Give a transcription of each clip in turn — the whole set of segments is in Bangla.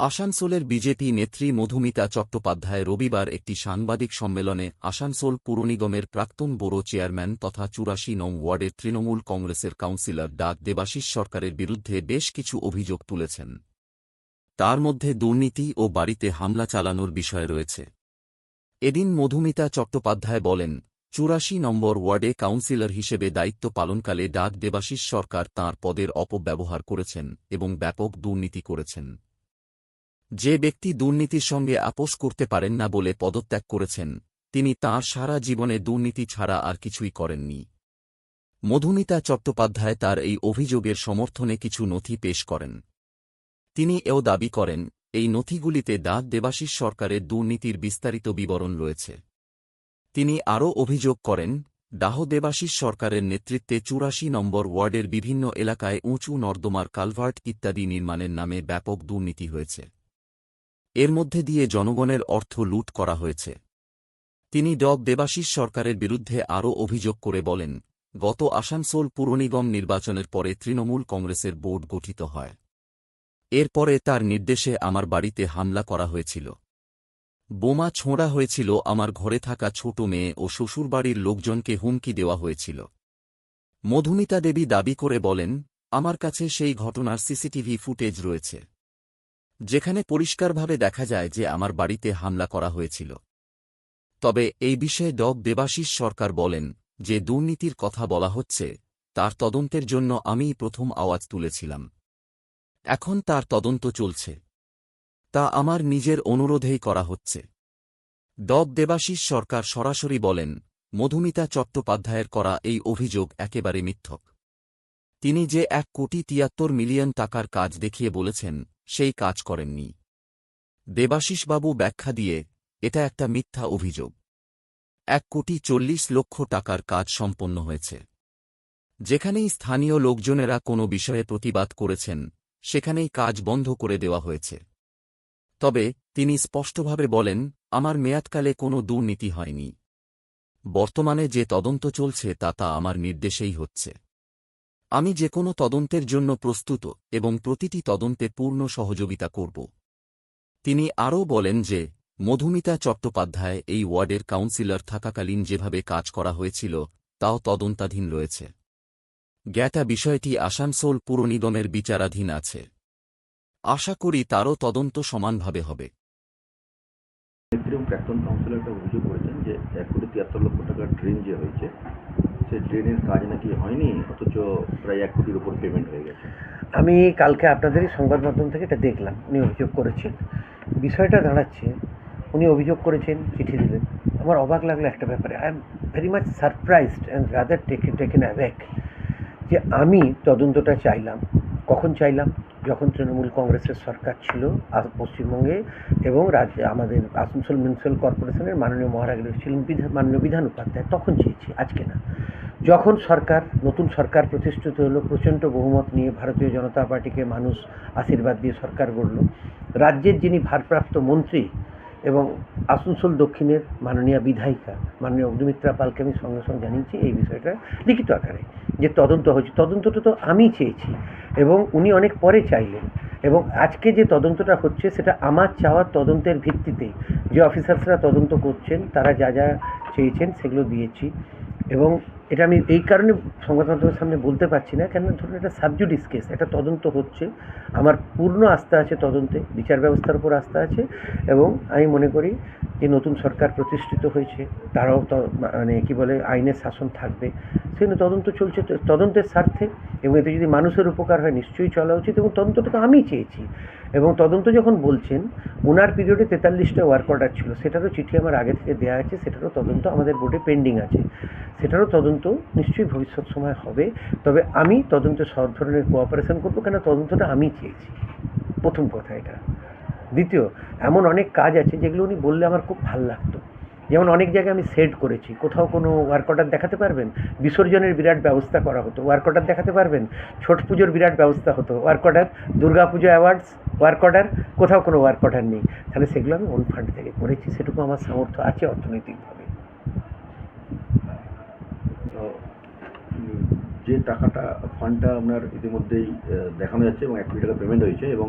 আসানসোলের বিজেপি নেত্রী মধুমিতা চট্টোপাধ্যায় রবিবার একটি সাংবাদিক সম্মেলনে আসানসোল পুর নিগমের প্রাক্তন ব্যুরো চেয়ারম্যান তথা ৮৪ নং ওয়ার্ডের তৃণমূল কংগ্রেসের কাউন্সিলর দেবাশিস সরকারের বিরুদ্ধে বেশ কিছু অভিযোগ তুলেছেন। তার মধ্যে দুর্নীতি ও বাড়িতে হামলা চালানোর বিষয় রয়েছে। এদিন মধুমিতা চট্টোপাধ্যায় বলেন, ৮৪ নম্বর ওয়ার্ডে কাউন্সিলর হিসেবে দায়িত্ব পালনকালে দেবাশিস সরকার তাঁর পদের অপব্যবহার করেছেন এবং ব্যাপক দুর্নীতি করেছেন। যে ব্যক্তি দুর্নীতির সঙ্গে আপোস করতে পারেন না বলে পদত্যাগ করেছেন, তিনি তাঁর সারা জীবনে দুর্নীতি ছাড়া আর কিছুই করেননি। মধুমিতা চট্টোপাধ্যায় তার এই অভিযোগের সমর্থনে কিছু নথি পেশ করেন। তিনি এও দাবি করেন, এই নথিগুলিতে দেবাশিস সরকারের দুর্নীতির বিস্তারিত বিবরণ রয়েছে। তিনি আরও অভিযোগ করেন, দেবাশিস সরকারের নেতৃত্বে ৮৪ নম্বর ওয়ার্ডের বিভিন্ন এলাকায় উঁচু নর্দমার কালভার্ট ইত্যাদি নির্মাণের নামে ব্যাপক দুর্নীতি হয়েছে। এর মধ্যে দিয়ে জনগণের অর্থ লুট করা হয়েছে। তিনি দেবাশিস সরকারের বিরুদ্ধে আরও অভিযোগ করে বলেন, গত আসানসোল পুর নিগম নির্বাচনের পরে তৃণমূল কংগ্রেসের বোর্ড গঠিত হয়। এরপরে তার নির্দেশে আমার বাড়িতে হামলা করা হয়েছিল। বোমা ছোঁড়া হয়েছিল, আমার ঘরে থাকা ছোট মেয়ে ও শ্বশুরবাড়ির লোকজনকে হুমকি দেওয়া হয়েছিল। মধুমিতা দেবী দাবি করে বলেন, আমার কাছে সেই ঘটনার সিসিটিভি ফুটেজ রয়েছে, যেখানে পরিষ্কারভাবে দেখা যায় যে আমার বাড়িতে হামলা করা হয়েছিল। তবে এই বিষয়ে দেবাশিস সরকার বলেন, যে দুর্নীতির কথা বলা হচ্ছে, তার তদন্তের জন্য আমিই প্রথম আওয়াজ তুলেছিলাম। এখন তার তদন্ত চলছে, তা আমার নিজের অনুরোধেই করা হচ্ছে। দেবাশিস সরকার সরাসরি বলেন, মধুমিতা চট্টোপাধ্যায়ের করা এই অভিযোগ একেবারে মিথ্যক। তিনি যে ১,৭৩,০০,০০০ টাকার কাজ দেখিয়ে বলেছেন, সেই কাজ করেননি। দেবাশিসবাবু ব্যাখ্যা দিয়ে, এটা একটা মিথ্যা অভিযোগ। ১,৪০,০০,০০০ টাকার কাজ সম্পন্ন হয়েছে। যেখানেই স্থানীয় লোকজনেরা কোনো বিষয়ে প্রতিবাদ করেছেন, সেখানেই কাজ বন্ধ করে দেওয়া হয়েছে। তবে তিনি স্পষ্টভাবে বলেন, আমার মেয়াদকালে কোনো দুর্নীতি হয়নি। বর্তমানে যে তদন্ত চলছে তা আমার নির্দেশেই হচ্ছে। আমি যে কোনো তদন্তের জন্য প্রস্তুত এবং প্রতিটি তদন্তে পূর্ণ সহযোগিতা করব। তিনি আরও বলেন যে, মধুমিতা চট্টোপাধ্যায় এই ওয়ার্ডের কাউন্সিলর থাকাকালীন যেভাবে কাজ করা হয়েছিল, তাও তদন্তাধীন রয়েছে। জ্ঞাতা বিষয়টি আসানসোল পুর নিগমের বিচারাধীন আছে। আশা করি তারও তদন্ত সমানভাবে হবে। প্রাক্তন কাউন্সিলর একটা অভিযোগ করেছেন যে ১,৭৩,০০,০০০ টাকার ড্রেন যে হয়েছে, সেই ড্রেনের কাজ নাকি হয়নি, অথচ প্রায় ১ কোটির উপর পেমেন্ট হয়ে গেছে। আমি কালকে আপনাদেরই সংবাদ মাধ্যম থেকে এটা দেখলাম, উনি অভিযোগ করেছেন। বিষয়টা দাঁড়াচ্ছে, উনি অভিযোগ করেছেন, চিঠি দিলেন। আমার অবাক লাগলো একটা ব্যাপারে, I am very much surprised and rather taken aback, যে আমি তদন্তটা চাইলাম। কখন চাইলাম? যখন তৃণমূল কংগ্রেসের সরকার ছিল পশ্চিমবঙ্গে এবং রাজ্যে, আমাদের আসানসোল মিউনিসিপ্যাল কর্পোরেশনের মাননীয় মহারাজা ছিলেন মাননীয় বিধান উপাধ্যায়, তখন চেয়েছি, আজকে না। যখন নতুন সরকার প্রতিষ্ঠিত হলো, প্রচণ্ড বহুমত নিয়ে ভারতীয় জনতা পার্টিকে মানুষ আশীর্বাদ দিয়ে সরকার গড়ল, রাজ্যের যিনি ভারপ্রাপ্ত মন্ত্রী এবং আসানসোল দক্ষিণের মাননীয় বিধায়িকা মাননীয় অগ্নিমিত্রা পালকে আমি সঙ্গে সঙ্গে জানিয়েছি এই বিষয়টা লিখিত আকারে, যে তদন্ত হয়েছে। তদন্তটা তো আমি চেয়েছি এবং উনি অনেক পরে চাইলেন, এবং আজকে যে তদন্তটা হচ্ছে সেটা আমার চাওয়ার তদন্তের ভিত্তিতেই। যে অফিসার্সরা তদন্ত করছেন তারা যা যা চেয়েছেন সেগুলো দিয়েছি, এবং এটা আমি এই কারণে সংবাদ মাধ্যমের সামনে বলতে পারছি না, কেন ধরুন এটা সাবজুডিস কেস, একটা তদন্ত হচ্ছে। আমার পূর্ণ আস্থা আছে তদন্তে, বিচার ব্যবস্থার উপর আস্থা আছে, এবং আমি মনে করি যে নতুন সরকার প্রতিষ্ঠিত হয়েছে, তারাও মানে কী বলে, আইনের শাসন থাকবে। সেজন্য তদন্ত চলছে, তদন্তের স্বার্থে, এবং এতে যদি মানুষের উপকার হয় নিশ্চয়ই চলা উচিত, এবং তদন্তটা তো আমি চেয়েছি। এবং তদন্ত যখন বলছেন, ওনার পিরিয়ডে ৪৩টা ওয়ার্ক অর্ডার ছিল, সেটারও চিঠি আমার আগে থেকে দেওয়া আছে, সেটারও তদন্ত আমাদের বোর্ডে পেন্ডিং আছে, সেটারও তদন্ত নিশ্চয়ই ভবিষ্যৎ সময় হবে। তবে আমি তদন্তে সব ধরনের কোঅপারেশন করবো, কেন তদন্তটা আমি চেয়েছি, প্রথম কথা এটা। দ্বিতীয়, এমন অনেক কাজ আছে যেগুলো উনি বললে আমার খুব ভালো লাগতো। যেমন অনেক জায়গায় আমি সেট করেছি, কোথাও কোনো ওয়ার্ক অর্ডার দেখাতে পারবেন? বিসর্জনের বিরাট ব্যবস্থা করা হতো, ওয়ার্ক অর্ডার দেখাতে পারবেন? ছট পুজোর বিরাট ব্যবস্থা হতো, ওয়ার্ক অর্ডার? দুর্গা পুজো অ্যাওয়ার্ডস, ওয়ার্ক অর্ডার? কোথাও কোনো ওয়ার্ক অর্ডার নেই। তাহলে সেগুলো আমি ওন ফান্ড থেকে করেছি, সেটুকু আমার সামর্থ্য আছে অর্থনৈতিকভাবে। যে টাকাটা ফান্ডটা আপনার ইতিমধ্যেই দেখানো যাচ্ছে এবং ১ কোটি টাকা পেমেন্ট হয়েছে, এবং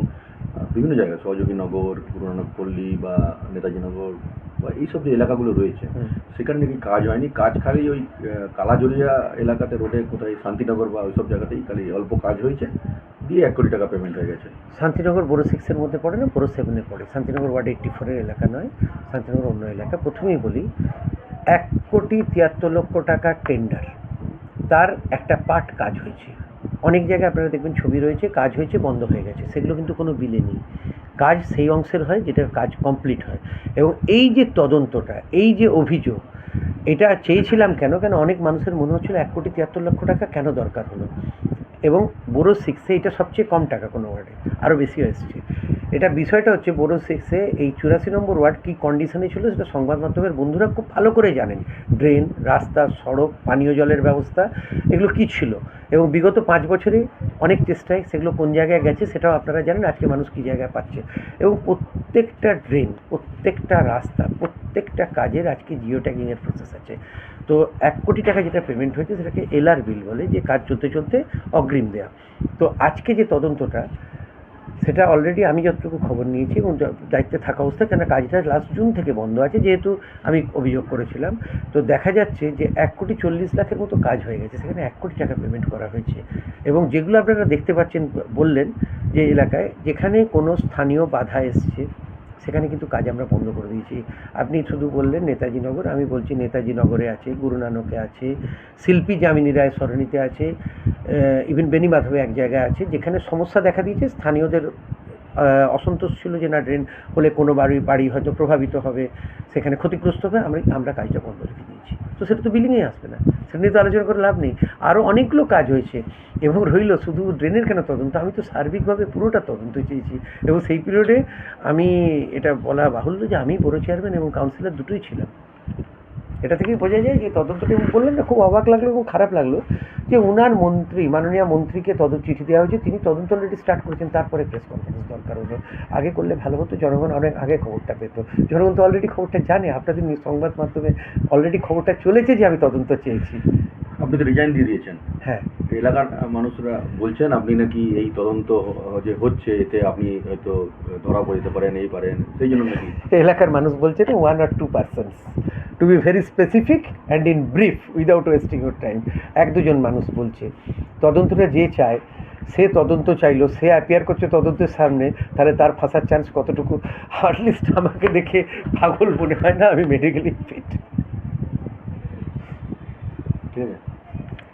বিভিন্ন জায়গায় সহযোগীনগর, গুরুনানক পল্লী বা নেতাজিনগর বা এইসব যে এলাকাগুলো রয়েছে সেখানে নাকি কাজ হয়নি, কাজ খালি ওই কালাজরিয়া এলাকাতে রোডে কোথায় শান্তিনগর বা ওইসব জায়গাতেই খালি অল্প কাজ হয়েছে, দিয়ে 1 কোটি টাকা পেমেন্ট হয়ে গেছে। শান্তিনগর বড়ো 6-এর মধ্যে পড়ে না, বড়ো 7-এ পড়ে। শান্তিনগর ওয়ার্ড 84-এর এলাকা নয়, শান্তিনগর অন্য এলাকা। প্রথমেই বলি, 1,73,00,000 টাকার টেন্ডার, তার একটা পার্ট কাজ হয়েছে। অনেক জায়গায় আপনারা দেখবেন ছবি রয়েছে, কাজ হয়েছে, বন্ধ হয়ে গেছে, সেগুলো কিন্তু কোনো বিলে নেই। কাজ সেই অংশের হয় যেটার কাজ কমপ্লিট হয়। এবং এই যে তদন্তটা, এই যে অভিযোগ, এটা চেয়েছিলাম কেন অনেক মানুষের মনে হচ্ছিল 1,73,00,000 টাকা কেন দরকার হলো। এবং বড়ো 6-এ এটা সবচেয়ে কম টাকা কোনো ওয়ার্ডে, আরও বেশি এসছে। এটা বিষয়টা হচ্ছে বড়ো 6-এ এই 84 নম্বর ওয়ার্ড কী কন্ডিশনে ছিল সেটা সংবাদ মাধ্যমের বন্ধুরা খুব ভালো করে জানেন। ড্রেন, রাস্তা, সড়ক, পানীয় জলের ব্যবস্থা, এগুলো কী ছিল। এবং বিগত 5 বছরে অনেক চেষ্টায় সেগুলো কোন জায়গায় গেছে সেটাও আপনারা জানেন, আজকে মানুষ কী জায়গায় পাচ্ছে। এবং প্রত্যেকটা ড্রেন, প্রত্যেকটা রাস্তা, প্রত্যেকটা কাজের আজকে জিও ট্যাগিংয়ের প্রসেস আছে। তো 1 কোটি টাকা যেটা পেমেন্ট হয়েছে সেটাকে এলআর বিল বলে, যে কাজ চলতে চলতে অগ্রিম দেওয়া। তো আজকে যে তদন্তটা, সেটা অলরেডি আমি যতটুকু খবর নিয়েছি এবং দায়িত্বে থাকা অবস্থায়, কেন কাজটা লাস্ট জুন থেকে বন্ধ আছে, যেহেতু আমি অভিযোগ করেছিলাম। তো দেখা যাচ্ছে যে 1,40,00,000 মতো কাজ হয়ে গেছে, সেখানে 1 কোটি টাকা পেমেন্ট করা হয়েছে। এবং যেগুলো আপনারা দেখতে পাচ্ছেন, বললেন যে এলাকায় যেখানে কোনো স্থানীয় বাধা এসছে সেখানে কিন্তু কাজ আমরা বন্ধ করে দিয়েছি। আপনি শুধু বললেন নেতাজিনগর, আমি বলছি নেতাজিনগরে আছে, গুরুনানকে আছে, শিল্পী যামিনী রায় সরণিতে আছে, ইভেন বেনিমাধবে এক জায়গায় আছে, যেখানে সমস্যা দেখা দিয়েছে। স্থানীয়দের অসন্তোষ ছিল যে না, ড্রেন হলে কোনো বাড়ি হয়তো প্রভাবিত হবে, সেখানে ক্ষতিগ্রস্ত হবে, আমরা কাজটা বন্ধ রেখে দিয়েছি। তো সেটা তো বিলিংয়ে আসবে না, সেটা নিয়ে তো আলোচনা করে লাভ নেই। আরও অনেকগুলো কাজ হয়েছে এবং রইল শুধু ড্রেনের কেন তদন্ত, আমি তো সার্বিকভাবে পুরোটা তদন্ত চেয়েছি। এবং সেই পিরিয়ডে আমি, এটা বলা বাহুল্য যে আমি বড় চেয়ারম্যান এবং কাউন্সিলর দুটোই ছিলাম। এটা থেকেই বোঝা যায় যে তদন্তটা, বললেন না, খুব অবাক লাগলো এবং খারাপ লাগলো যে ওনার মন্ত্রী, মাননীয় মন্ত্রীকে চিঠি দেওয়া হয়েছে, তিনি তদন্ত অলরেডি স্টার্ট করেছেন, তারপরে প্রেস কনফারেন্স দরকার হলো। আগে করলে ভালো হতো, জনগণ অনেক আগে খবরটা পেত। জনগণ তো অলরেডি খবরটা জানে, আপনাদের সংবাদ মাধ্যমে অলরেডি খবরটা চলেছে যে আমি তদন্ত চেয়েছি। আপনি তো রিজাইন দিয়ে দিয়েছেন। হ্যাঁ, এলাকার মানুষরা বলছেন আপনি নাকি এই তদন্ত যে হচ্ছে এতে আপনি হয়তো ধরা পড়ে যেতে পারেন, এই পারেন, সেই জন্য নাকি এলাকার মানুষ বলছেন 1 or 2 persons, to be very specific and in brief without wasting your time. 1-2 জন মানুষ বলছে। তদন্তটা যে চায়, সে তদন্ত চাইলো, সে অ্যাপিয়ার করছে তদন্তের সামনে, তাহলে তার ফাঁসার চান্স কতটুকু? অ্যাটলিস্ট আমাকে দেখে পাগল মনে হয় না, আমি মেডিকেলি ফিট। ঠিক আছে।